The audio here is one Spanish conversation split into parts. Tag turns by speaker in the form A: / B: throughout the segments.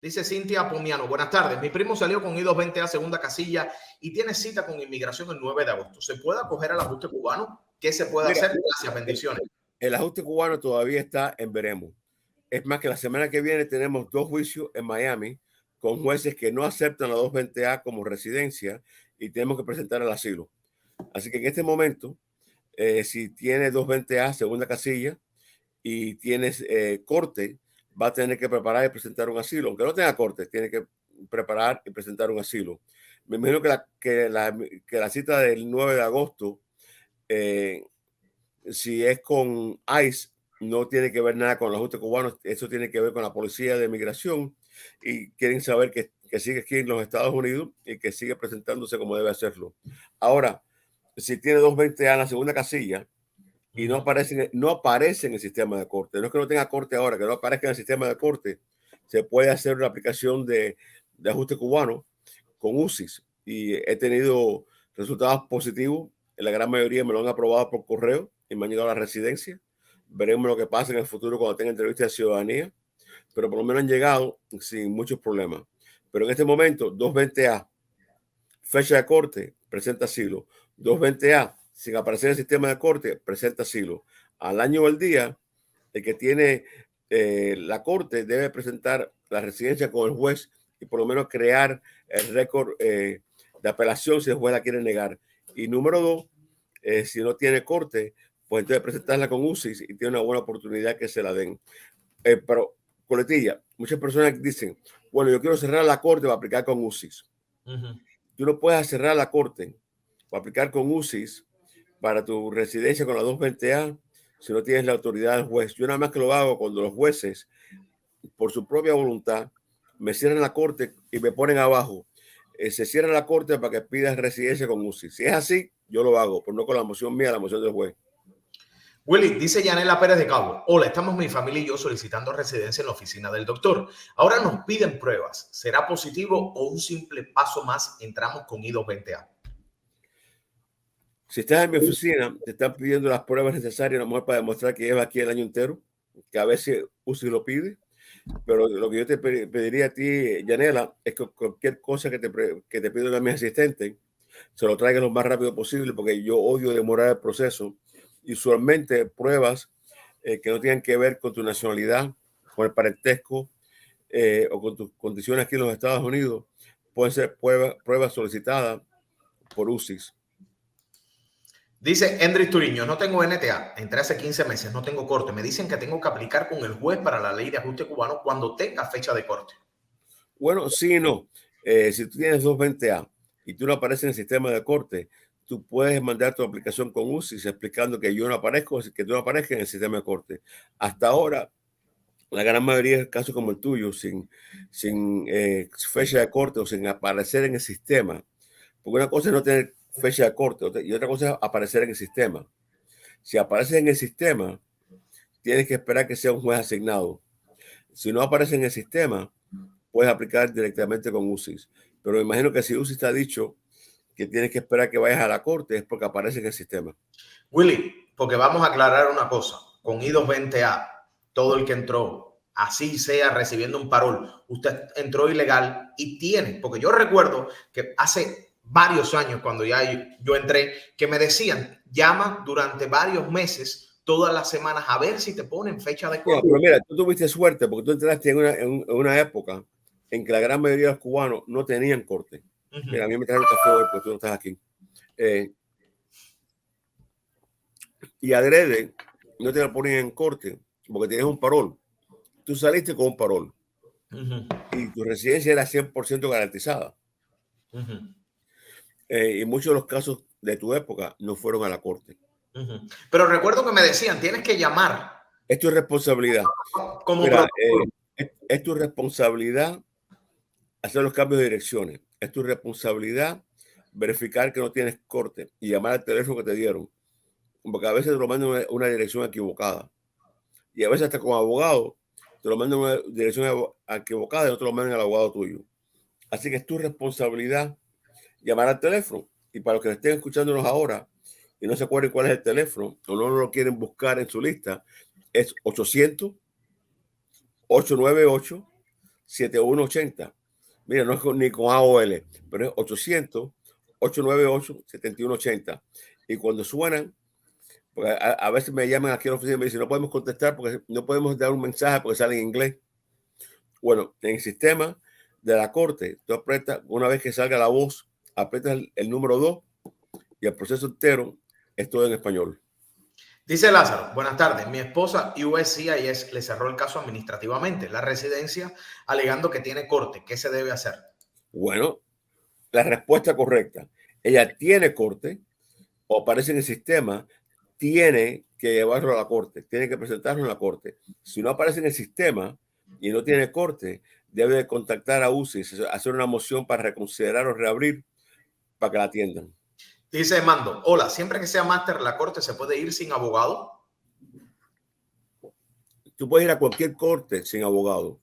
A: Dice Cintia Pomiano, buenas tardes. Mi primo salió con I-220A segunda casilla y tiene cita con inmigración el 9 de agosto. ¿Se puede acoger al ajuste cubano? ¿Qué se puede hacer? Gracias, bendiciones.
B: El ajuste cubano todavía está en veremos. Es más que la semana que viene tenemos 2 juicios en Miami con jueces que no aceptan la 220A como residencia y tenemos que presentar el asilo. Así que en este momento, si tienes 220A segunda casilla y tienes corte, va a tener que preparar y presentar un asilo. Aunque no tenga corte, tiene que preparar y presentar un asilo. Me imagino que la cita del 9 de agosto, si es con ICE, no tiene que ver nada con el ajuste cubano. Eso tiene que ver con la policía de migración y quieren saber que sigue aquí en los Estados Unidos y que sigue presentándose como debe hacerlo. Ahora, si tiene 220A en la segunda casilla, y no aparece en el sistema de corte. No es que no tenga corte ahora, que no aparezca en el sistema de corte. Se puede hacer una aplicación de ajuste cubano con UCIS y he tenido resultados positivos. La gran mayoría me lo han aprobado por correo y me han llegado a la residencia. Veremos lo que pasa en el futuro cuando tenga entrevista de ciudadanía, pero por lo menos han llegado sin muchos problemas. Pero en este momento, 220A, fecha de corte, presenta asilo. 220A, sin aparecer en el sistema de corte, presenta asilo. Al año o al día, el que tiene la corte debe presentar la residencia con el juez y por lo menos crear el récord de apelación si el juez la quiere negar. Y número 2, si no tiene corte, pues entonces presentarla con UCIS y tiene una buena oportunidad que se la den. Pero, coletilla, muchas personas dicen, bueno, yo quiero cerrar la corte para aplicar con UCIS. Tú no puedes cerrar la corte o aplicar con UCIS para tu residencia con la 220A si no tienes la autoridad del juez. Yo nada más que lo hago cuando los jueces, por su propia voluntad, me cierran la corte y me ponen abajo. Se cierra la corte para que pidas residencia con UCIS. Si es así, yo lo hago, pero no con la moción mía, la moción del juez.
A: Willy, dice Yanela Pérez de Cabo. Hola, estamos mi familia y yo solicitando residencia en la oficina del doctor. Ahora nos piden pruebas. ¿Será positivo o un simple paso más entramos con I-220A?
B: Si estás en mi oficina, te están pidiendo las pruebas necesarias a lo mejor para demostrar que llevas aquí el año entero, que a veces UCIS lo pide. Pero lo que yo te pediría a ti, Yanela, es que cualquier cosa que te pido a mi asistente, se lo traiga lo más rápido posible, porque yo odio demorar el proceso. Y usualmente pruebas que no tienen que ver con tu nacionalidad, con el parentesco o con tus condiciones aquí en los Estados Unidos, pueden ser pruebas solicitadas por UCIS.
A: Dice Endris Turiño, no tengo NTA, entré hace 15 meses, no tengo corte. Me dicen que tengo que aplicar con el juez para la ley de ajuste cubano cuando tenga fecha de corte.
B: Bueno, sí y no. Si tú tienes 220A y tú no apareces en el sistema de corte, tú puedes mandar tu aplicación con UCIS explicando que yo no aparezco, que tú no aparezcas en el sistema de corte. Hasta ahora, la gran mayoría de casos como el tuyo, sin fecha de corte o sin aparecer en el sistema, porque una cosa es no tener fecha de corte y otra cosa es aparecer en el sistema. Si apareces en el sistema, tienes que esperar que sea un juez asignado. Si no aparece en el sistema, puedes aplicar directamente con UCIS. Pero me imagino que si UCIS te ha dicho que tienes que esperar que vayas a la corte, es porque aparece en el sistema.
A: Willy, porque vamos a aclarar una cosa. Con I-220A, todo el que entró, así sea recibiendo un parol, usted entró ilegal y tiene, porque yo recuerdo que hace varios años, cuando ya yo entré, que me decían, llama durante varios meses, todas las semanas, a ver si te ponen fecha de corte.
B: Pero mira, tú tuviste suerte porque tú entraste en una época en que la gran mayoría de los cubanos no tenían corte. Mira, a mí me trajeron café hoy porque tú no estás aquí. Y adrede no te lo ponen en corte porque tienes un parol. Tú saliste con un parol y tu residencia era 100% garantizada. Y muchos de los casos de tu época no fueron a la corte.
A: Pero recuerdo que me decían, tienes que llamar.
B: Es tu responsabilidad.
A: Como
B: Mira, es tu responsabilidad hacer los cambios de direcciones. Es tu responsabilidad verificar que no tienes corte y llamar al teléfono que te dieron. Porque a veces te lo mandan una dirección equivocada. Y a veces hasta como abogado te lo mandan una dirección equivocada y no te lo mandan al abogado tuyo. Así que es tu responsabilidad llamar al teléfono. Y para los que estén escuchándonos ahora y no se acuerden cuál es el teléfono o no lo quieren buscar en su lista, es 800-898 7180. Mira, no es ni con AOL, pero es 800-898-7180. Y cuando suenan, porque a veces me llaman aquí a la oficina y me dicen, no podemos contestar porque no podemos dar un mensaje porque sale en inglés. Bueno, en el sistema de la corte, tú aprietas, una vez que salga la voz, aprietas el número 2 y el proceso entero es todo en español.
A: Dice Lázaro, buenas tardes. Mi esposa USCIS le cerró el caso administrativamente, la residencia, alegando que tiene corte. ¿Qué se debe hacer?
B: Bueno, la respuesta correcta. Ella tiene corte o aparece en el sistema, tiene que llevarlo a la corte, tiene que presentarlo en la corte. Si no aparece en el sistema y no tiene corte, debe de contactar a UCIS, hacer una moción para reconsiderar o reabrir para que la atiendan.
A: Dice Mando, hola, siempre que sea máster la corte se puede ir sin abogado.
B: Tú puedes ir a cualquier corte sin abogado.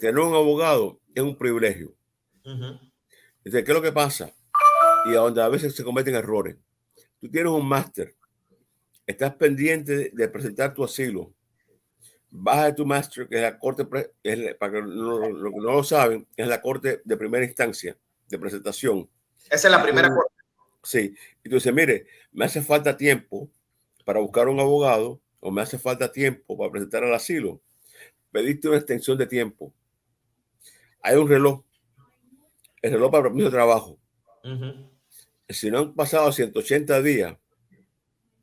B: Tener un abogado es un privilegio. Entonces, ¿qué es lo que pasa? Y a donde a veces se cometen errores. Tú tienes un máster, estás pendiente de presentar tu asilo, vas a tu máster, que es la corte, para que no lo saben, es la corte de primera instancia de presentación.
A: Esa es la primera corte.
B: Sí, y tú dices, mire, me hace falta tiempo para buscar un abogado o me hace falta tiempo para presentar el asilo. Pediste una extensión de tiempo. Hay un reloj, el reloj para permiso de trabajo. Si no han pasado 180 días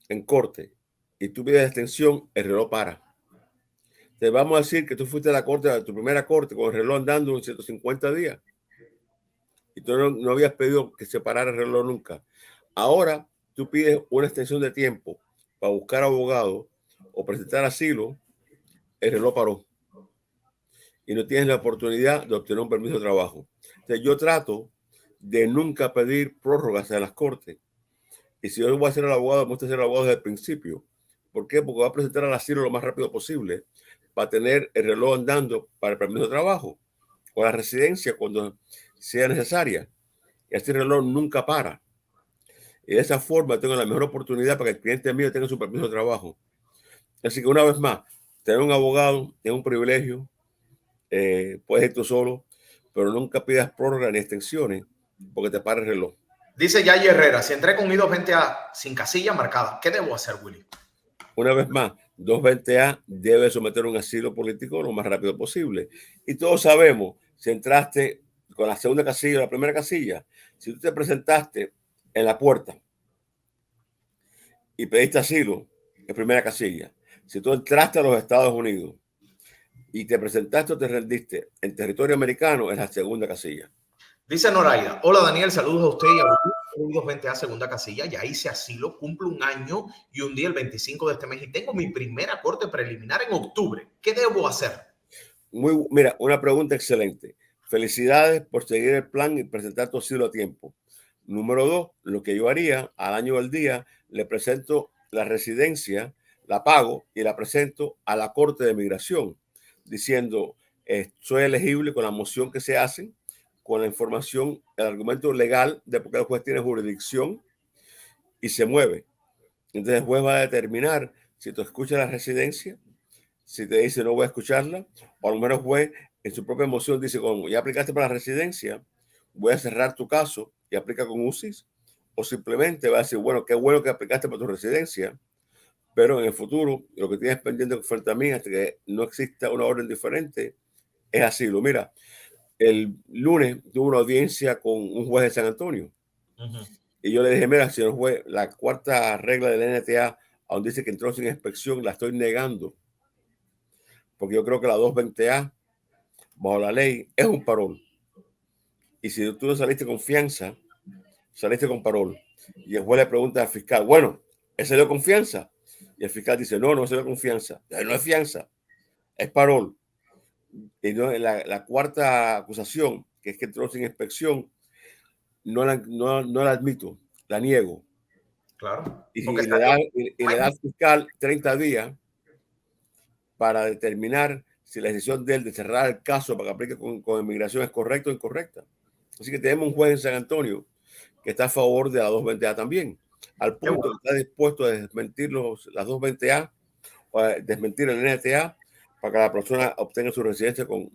B: en corte y tú pides extensión, el reloj para. Te vamos a decir que tú fuiste a la corte, a tu primera corte, con el reloj andando en 150 días. Y tú no habías pedido que se parara el reloj nunca. Ahora tú pides una extensión de tiempo para buscar abogado o presentar asilo, el reloj paró. Y no tienes la oportunidad de obtener un permiso de trabajo. Entonces yo trato de nunca pedir prórrogas a las cortes. Y si yo voy a ser el abogado, me gusta ser el abogado desde el principio. ¿Por qué? Porque va a presentar al asilo lo más rápido posible para tener el reloj andando para el permiso de trabajo o la residencia cuando sea necesaria. Y así el reloj nunca para. Y de esa forma tengo la mejor oportunidad para que el cliente mío tenga su permiso de trabajo. Así que una vez más, tener un abogado es un privilegio. Puedes ir tú solo, pero nunca pidas prórroga ni extensiones porque te para el reloj.
A: Dice Yay Herrera, si entré con I-220A sin casilla marcada, ¿qué debo hacer, Willy?
B: Una vez más, 220A debe someter un asilo político lo más rápido posible. Y todos sabemos, si entraste con la segunda casilla o la primera casilla, si tú te presentaste en la puerta y pediste asilo en primera casilla, si tú entraste a los Estados Unidos y te presentaste o te rendiste en territorio americano, es la segunda casilla.
A: Dice Noraida, hola Daniel, saludos a usted y a I-220A segunda casilla, ya hice asilo, cumplo un año y un día el 25 de este mes y tengo mi primera corte preliminar en octubre. ¿Qué debo hacer?
B: Mira, una pregunta excelente. Felicidades por seguir el plan y presentar tu asilo a tiempo. Número 2, lo que yo haría al año del día, le presento la residencia, la pago y la presento a la Corte de Migración, diciendo, soy elegible con la moción que se hace, con la información, el argumento legal de por qué el juez tiene jurisdicción y se mueve. Entonces el juez va a determinar si tú escuchas la residencia, si te dice no voy a escucharla, o a lo menos el juez en su propia moción dice, como ya aplicaste para la residencia, voy a cerrar tu caso y aplica con UCIS, o simplemente va a decir, bueno, qué bueno que aplicaste para tu residencia, pero en el futuro lo que tienes pendiente frente a mí hasta que no exista una orden diferente es asilo. Mira, el lunes tuve una audiencia con un juez de San Antonio y yo le dije, mira, señor juez, la cuarta regla del NTA, donde dice que entró sin inspección, la estoy negando, porque yo creo que la 220A, bajo la ley, es un parol. Y si tú no saliste con fianza, saliste con parol. Y el juez le pregunta al fiscal, bueno, ¿es salió con fianza? Y el fiscal dice, no, no salió con fianza. No es fianza, es parol. Y no, la cuarta acusación, que es que entró sin inspección, no la admito, la niego.
A: Claro.
B: Y le da al fiscal 30 días para determinar si la decisión de él de cerrar el caso para que aplique con inmigración es correcta o incorrecta. Así que tenemos un juez en San Antonio que está a favor de la 220A también, al punto que está dispuesto a desmentir las 220A o a desmentir el NTA para que la persona obtenga su residencia con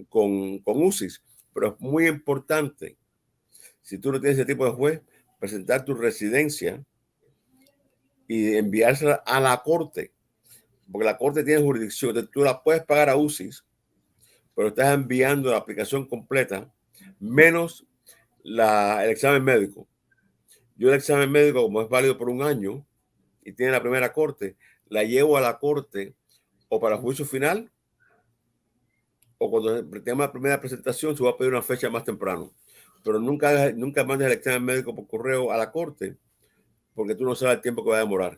B: con UCIs, pero es muy importante, si tú no tienes ese tipo de juez, presentar tu residencia y enviársela a la corte, porque la corte tiene jurisdicción. Entonces, tú la puedes pagar a UCIs, pero estás enviando la aplicación completa menos el examen médico. Yo el examen médico, como es válido por un año y tiene la primera corte, la llevo a la corte o para juicio final o cuando tenga la primera presentación se va a pedir una fecha más temprano. Pero nunca mandes el examen médico por correo a la corte porque tú no sabes el tiempo que va a demorar.